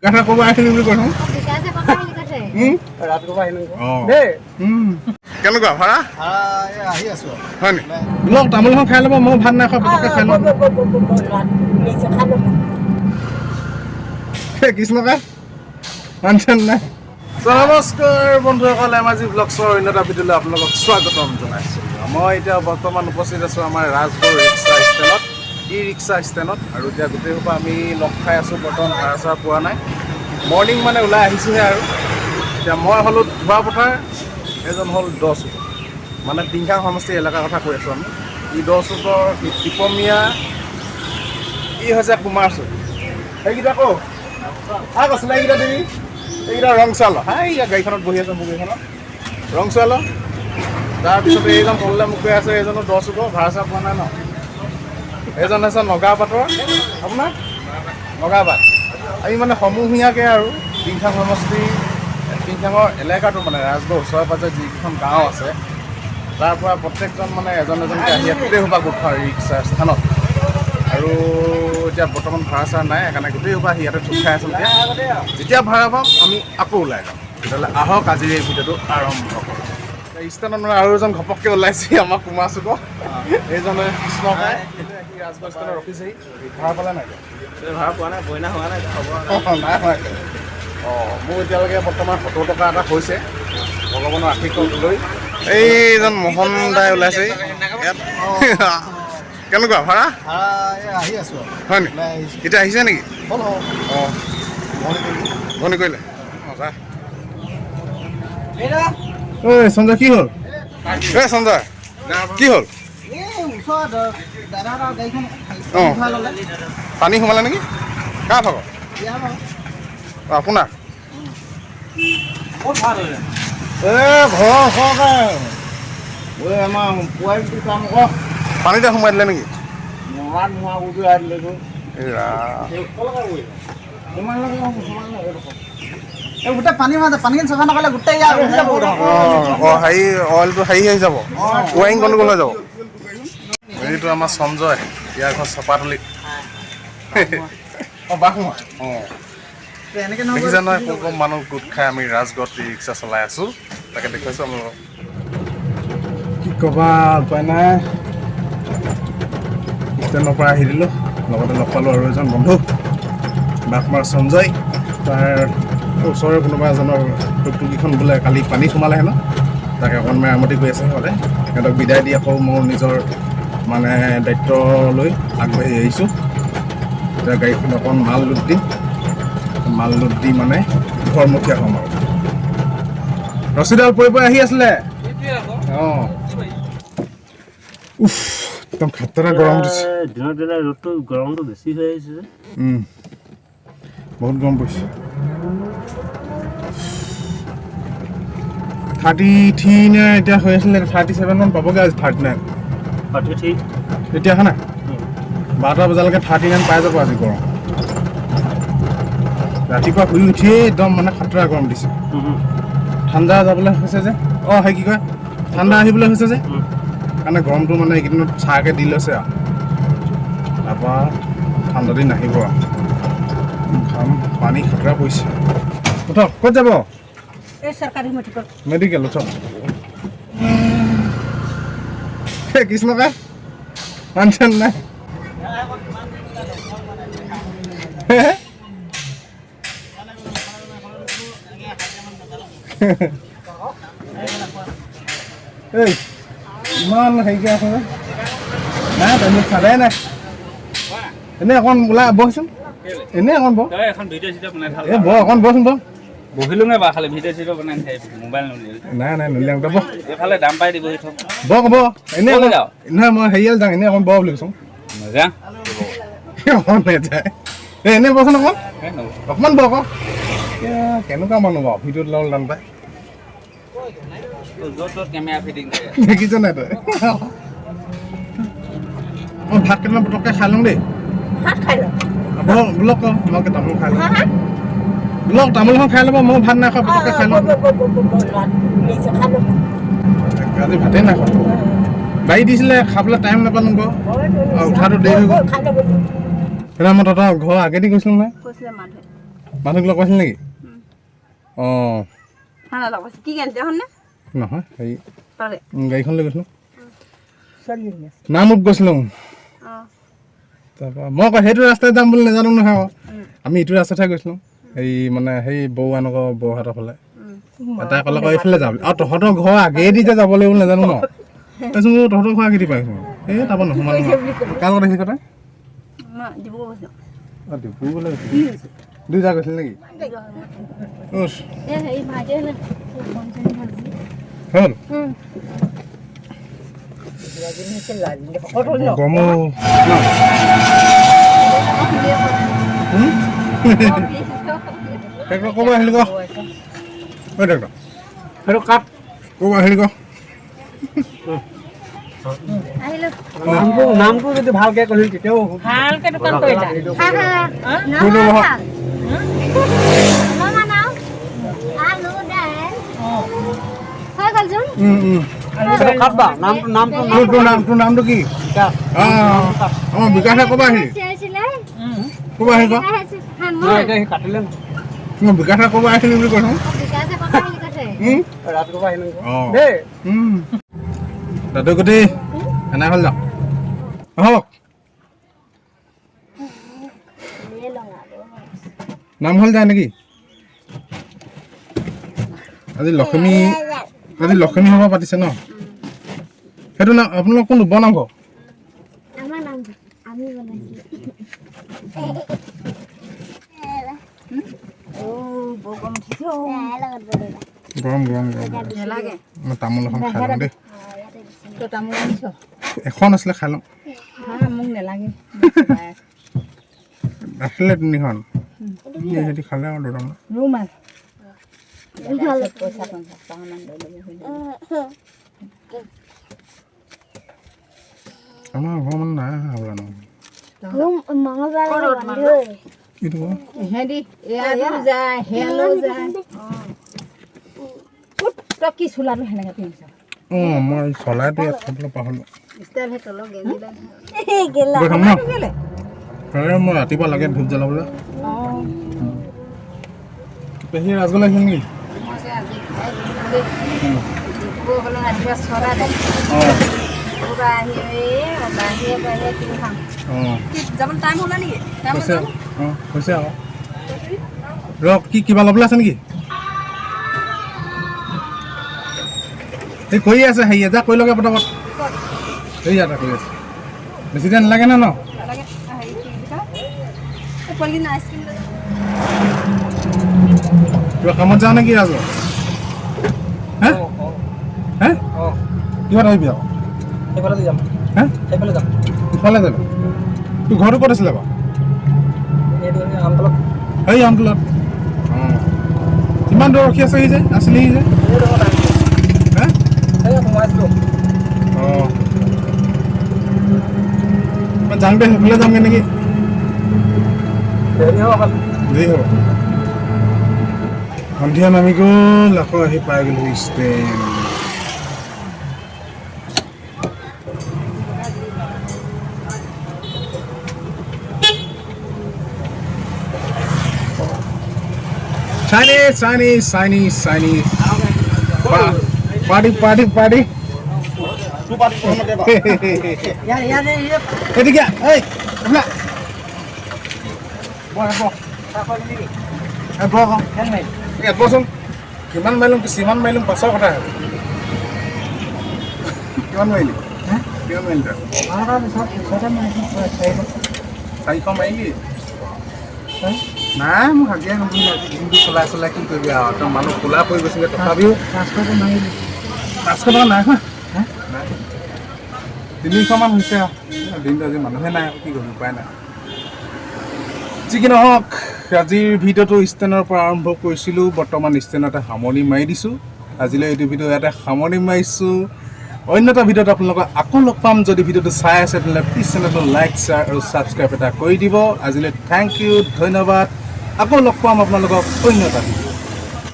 কথা ক'ব আহিলি বুলি কৈছো কেনেকুৱা ভাড়া আহি আছো হয় নি লওক তামোল এখন খাই ল'ব মই ভাত নাই খোৱা পটককৈ খাই ল'ম কৃষ্ণকা মানচেন নাই নমস্কাৰ বন্ধুসকল এমাজি ব্লগছৰ অন্য এটা ভিডিঅ'লৈ আপোনালোকক স্বাগতম জনাইছোঁ মই এতিয়া বৰ্তমান উপস্থিত আছোঁ আমাৰ ৰাজগড় ৰিক্সা ষ্টেণ্ডত ৰিক্সা ষ্টেণ্ডত আৰু এতিয়া গোটেইসোপা আমি লগ খাই আছোঁ বৰ্তমান ভাড়া চাড়া পোৱা নাই মৰ্ণিং মানে ওলাই আহিছোঁহে আৰু এতিয়া মই হ'লোঁ ধোৱা পথাৰ এজন হ'ল 10 চুক মানে টিংখাং সমষ্টি এলেকাৰ কথা কৈ আছোঁ আমি ই 10 চুকৰ টিপমীয়া ই হৈছে কুমাৰ চুক সেইকেইটা কওঁ আগ আছিলে এইকেইটা তুমি এইকেইটা ৰং চাল এইয়া গাড়ীখনত বহি আছে মোৰ গাড়ীখনত ৰং চাল তাৰপিছতে এইজন তললৈ মোক গৈ আছে এইজনো 10 চুকৰ ভাড়া চাড়া পোৱা নাই ন এইজন আছে নগাপাটৰ আপোনাৰ নগাপাট আমি মানে সমূহীয়াকৈ আৰু টিংখাং সমষ্টি টিংখাঙৰ এলেকাটো মানে ৰাজগড় ওচৰে পাজৰে যিকেইখন গাঁও আছে তাৰ পৰা প্ৰত্যেকজন মানে এজন এজনকৈ আহি গোটেইসোপা গোট খাওঁ ৰিক্সা স্থানত আৰু এতিয়া বৰ্তমান ভাড়া চাড়া নাই সেইকাৰণে গোটেইসোপা আহি ইয়াতে থোপ খাই আছোঁ যেতিয়া ভাড়া পাম আমি আকৌ ওলাই যাম তেতিয়াহ'লে আহক আজিৰ এই ভিডিঅ'টো আৰম্ভ কৰোঁ স্থানত মানে আৰু এজন ঘপককৈ ওলাইছে আমাৰ কুমাৰ চুকৰ এইজনে কৃষ্ণ খাই ৰাজগড় স্থানত ৰখিছেহি ভাড়া পালে নাই ভাড়া পোৱা নাই বইনা হোৱা নাই খবৰ নাই হয় মোৰ এতিয়ালৈকে বৰ্তমান 70 টকা এটা হৈছে ভগৱানৰ আশীৰ্বাদ লৈ এইজন মোহন দাই ওলাইছে ইয়াত কেনেকুৱা ভাড়া আহি আছো হয় নি এতিয়া আহিছে নেকি অঁ ধনী কৰিলে ঐ সঞ্জয় কি হ'ল এই সঞ্জয় কি হ'ল অঁ পানী সোমালে নেকি কাৰ ভাগৰ আপোনাৰ ঘৰৰ ওচৰতে আমাৰ পোৱালিটো কাম কৰ পানীতে সোমাই দিলে নেকি গোটেই পানী পানী চফা নকৰিলে গোটেই হেৰি অইলটো হেৰি হৈ যাব ৱাইং গণ্ডগোল হৈ যাব এইটো আমাৰ সঞ্জয় ইয়াৰ ঘৰ চপাতলিত বাঘমৰা অঁ দেখিছে নহয় কম মানুহ গোট খাই আমি ৰাজগড়ত ৰিক্সা চলাই আছোঁ তাকে দেখুৱাইছোঁ আপোনালোকক কি ক'বা উপায় নাই ষ্টেণ্ডৰ পৰা আহি দিলোঁ লগতে লগ পালোঁ আৰু এজন বন্ধু বাঘমাৰ সঞ্জয় তাৰ ওচৰৰে কোনোবা এজনৰ টুকটুকিখন বোলে কালি পানী সোমালে হেনো তাকে অকণ মেৰামতি কৰি আছে সিহঁতে সিহঁতক বিদায় দি আকৌ মোৰ নিজৰ মানে দায়িত্ব লৈ আগবাঢ়ি আহিছোঁ এতিয়া গাড়ীখন অকণ মাল লোড দি মানে ঘৰমুখীয়া হ'ম আৰু ৰছীডাল পৰি আহি আছিলে অঁ একদম খাতৰা গৰম দিছে দিনৰ দিনে ৰ'দটো গৰমটো বেছি হৈ আহিছে যে বহুত গৰম পৰিছে 33 নে এতিয়া হৈ আছিলে 37 মান পাবগৈ আজি 39 এতিয়া অহা নাই 12টা বজালৈকে 39 পাই যাব আজি গৰম ৰাতিপুৱা শুই উঠিয়ে একদম মানে খাতৰা গৰম দিছে ঠাণ্ডা যাবলৈ হৈছে যে সেই কি কয় ঠাণ্ডা আহিবলৈ হৈছে যে কাৰণে গৰমটো মানে এইকেইদিনত চাহকৈ দি লৈছে আৰু তাৰপৰা ঠাণ্ডা দিন আহিব আৰু ঘাম পানী খাতৰা পৰিছে উঠক ক'ত যাব মেডিকেল উঠক কৃষ্ণকা মানচেন নাই এই ইমান হেৰিকৈ আছে যে নাই তুমি খাদাই নাই এনেই অকণ ওলাই বহচোন এনেই অকণ বহ এই বহ অকণ বহচোন বহ বহিলো নাই বা খালি ভিডিঅ' চিডিঅ' বনাই মোবাইল নাই নুলিয়াম বহ এইফালে দাম পাই দিব বহ এনেই নহয় মই হেৰিয়াল যাওঁ এনেই অকণ বহ বুলি কৈছোঁ অকণ নাযায় এনেই বহচোন অকণমান বহ আকৌ কেনেকুৱা মানুহ বাৰু ভিডিঅ'ত ল'বলৈ টান পায় দেখিছ নাই তই মই ভাত কেইটামান পটককৈ খাই লওঁ দেই বোলক কওঁ তোমালোকে তামোল খাই লওঁ বোলক তামোল এখন খাই ল'ব মই ভাত নাই খোৱা পটককৈ খাই লওঁ আজি ভাতেই নাই খোৱা বাৰী দিছিলে খাবলৈ টাইম নাপালোঁ গৈ উঠাটো দেৰি হৈ গ'ল সেইদিনা মই তহঁতৰ ঘৰ আগেদি গৈছিলোঁ নাই মানুহক লগ পাইছিল নেকি অঁ কি গান দেখোন নহয় হেৰি পালে গাড়ীখন লৈ গৈছিলোঁ নামত গৈছিলোঁ তাৰপৰা মই আকৌ সেইটো ৰাস্তাত যাম বুলি নাজানো নহয় আকৌ আমি ইটো ৰাস্তাতহে গৈছিলোঁ এই মানে সেই বৌৱানকৰ বৌহাটৰ ফালে তাই ক'লে আকৌ এইফালে যাম আৰু তহঁতৰ ঘৰ আগেদি যে যাব লাগিব নাজানো ন তাৰপিছত মই তহঁতৰ ঘৰ আগেদি পাইছোঁ এই তাৰপৰা নোসোমালো কাৰ লগত আহিছিল কথা অঁ ডিব্ৰুগড়লৈ গৈছিল দুইটা গৈছিল নেকি হ'ল গৰমো ট্ৰেক্টৰ ক'ব আহিলি ক ঐ ট্ৰেক্টৰ সেইটো কাট ক'ব আহিলি ক নামটো যদি ভালকে কৰিল তেতিয়াও ভালকে দোকান কৰিলা নামটো কি অঁ বিকাশে ক'ব আহিলি ক'ব আহিলি ক মই বিকাশে ক'ব আহিলি বুলি কৈছোঁ অঁ দাদু গুটি এনে হ'ল যাওঁ আহক নাম হ'ল যায় নেকি আজি লক্ষ্মী সভা পাতিছে ন সেইটো নাম আপোনালোক কোন বনাব গৰম মই তামোল এখন খাই লওঁ দেই এখন আছিলে খাই লওঁ আছিলে তিনিখন সিহঁতি খালে আৰু দুটামান আমাৰ ঘৰ মানে নাই হ'বলা ন কি চোলাটো সেনেকে পিন্ধিছ অঁ মই চলাইটো ইয়াত খাবলৈ পাহৰিলোঁ মই ৰাতিপুৱা লাগে ধূপ জ্বলাবলৈ পেহী ৰাজগোলা আহিছিল নেকি হৈছে আকৌ ৰক কি কিবা ল'বলৈ আছে নেকি এই কৰি আছে হেৰি এটা কৰি লগে পটাপট হেৰি এটা কৰি আছে বেছি টাইম নালাগে ন কিবা কামত যাওঁ নেকি ৰাজু হে হে কিহত আহিবি আকৌ সেইফালে যাম হে সেইফালে যাম ইফালে যাবি তোৰ ঘৰটো ক'ত আছিলে বাৰু সেই আমতলত অঁ কিমান দূৰ ৰখি আছে সি যে আছিলে সি যে হে অঁ মই যাম দে সেইফালে যামগৈ নেকি দেৰি হ'ব সন্ধিয়া নামি গ'ল আকৌ আহি পাই গ'লো ষ্টেণ্ড Shiny. Party. Ini क्या? Hey, अपना. Bosan. Kiman mailum kesiman mailum pasal kata. Kiman mailum? Kiman mailum? Saya kau mailum. নাই মোক হাজিয়া নহয় দিনটো চলাই কি কৰিবি আৰু একদম মানুহ খোলা পৰি গৈছিলে তথাপিও 500 টকা নাই খোৱা 300 মান হৈছে আৰু দিনটো আজি মানুহে নাই কি কৰিবি উপায় নাই যি কি নহওক আজিৰ ভিডিঅ'টো ষ্টেণ্ডৰ পৰা আৰম্ভ কৰিছিলোঁ বৰ্তমান ষ্টেণ্ডতে সামৰণি মাৰি দিছোঁ আজিলৈ এইটো ভিডিঅ' ইয়াতে সামৰণি মাৰিছোঁ অন্য এটা ভিডিঅ'ত আপোনালোকক আকৌ লগ পাম যদি ভিডিঅ'টো চাই আছে তেতিয়াহ'লে প্লিজ চেনেলটো লাইক শ্বেয়াৰ আৰু ছাবস্ক্ৰাইব এটা কৰি দিব আজিলৈ থেংক ইউ ধন্যবাদ আকৌ লগ পাম আপোনালোকক অন্য এটা ভিডিঅ'